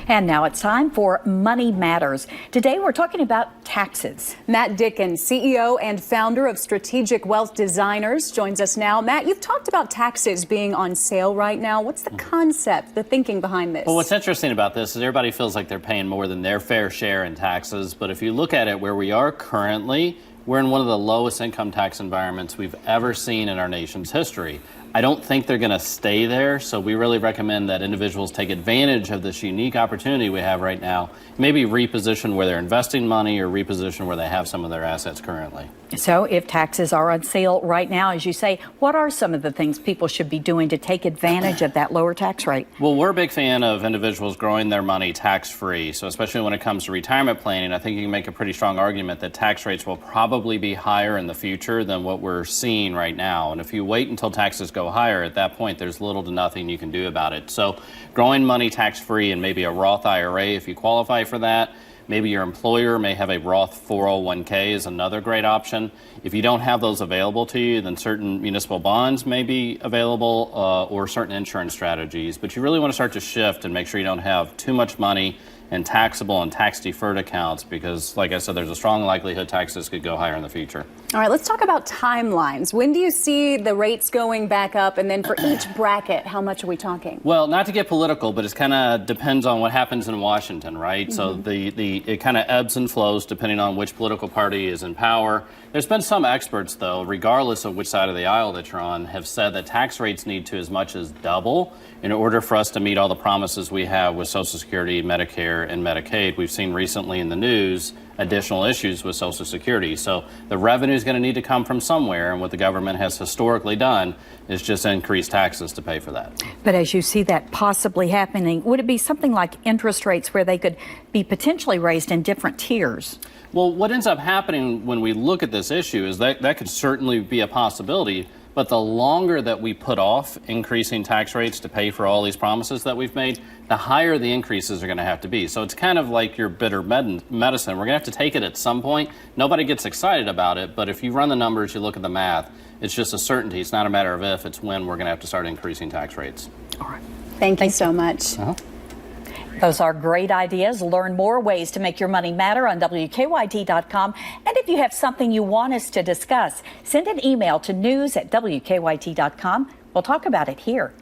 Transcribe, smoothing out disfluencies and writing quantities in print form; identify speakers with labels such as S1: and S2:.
S1: And now it's time for Money Matters. Today we're talking about taxes.
S2: Matt Dicken, CEO and founder of Strategic Wealth Designers, joins us now. Matt, you've talked about taxes being on sale right now. What's the concept, the thinking behind this?
S3: Well, what's interesting about this is everybody feels like they're paying more than their fair share in taxes. But if you look at it where we are currently, we're in one of the lowest income tax environments we've ever seen in our nation's history. I don't think they're going to stay there, so we really recommend that individuals take advantage of this unique opportunity we have right now, maybe reposition where they're investing money or reposition where they have some of their assets currently.
S1: So if taxes are on sale right now, as you say, what are some of the things people should be doing to take advantage of that lower tax rate?
S3: Well, we're a big fan of individuals growing their money tax-free. So especially when it comes to retirement planning, I think you can make a pretty strong argument that tax rates will probably be higher in the future than what we're seeing right now. And if you wait until taxes go higher, at that point, there's little to nothing you can do about it. So growing money tax-free and maybe a Roth IRA if you qualify for that. Maybe your employer may have a Roth 401k is another great option. If you don't have those available to you, then certain municipal bonds may be available or certain insurance strategies. But you really want to start to shift and make sure you don't have too much money in taxable and tax-deferred accounts because, like I said, there's a strong likelihood taxes could go higher in the future.
S2: All right, let's talk about timelines. When do you see the rates going back up? And then for each bracket, how much are we talking?
S3: Well, not to get political, but it kind of depends on what happens in Washington, right? So it kind of ebbs and flows depending on which political party is in power. There's been some experts, though, regardless of which side of the aisle that you're on, have said that tax rates need to as much as double in order for us to meet all the promises we have with Social Security, Medicare, and Medicaid. We've seen recently in the news additional issues with Social Security. So the revenue is going to need to come from somewhere, and what the government has historically done is just increase taxes to pay for that.
S1: But as you see that possibly happening, would it be something like interest rates where they could be potentially raised in different tiers?
S3: Well, what ends up happening when we look at this issue is that could certainly be a possibility. But the longer that we put off increasing tax rates to pay for all these promises that we've made, the higher the increases are going to have to be. So it's kind of like your bitter medicine. We're going to have to take it at some point. Nobody gets excited about it, but if you run the numbers, you look at the math, it's just a certainty. It's not a matter of if, it's when we're going to have to start increasing tax rates.
S2: All right. Thank you so much.
S1: Those are great ideas. Learn more ways to make your money matter on WKYT.com. And if you have something you want us to discuss, send an email to news@WKYT.com. We'll talk about it here.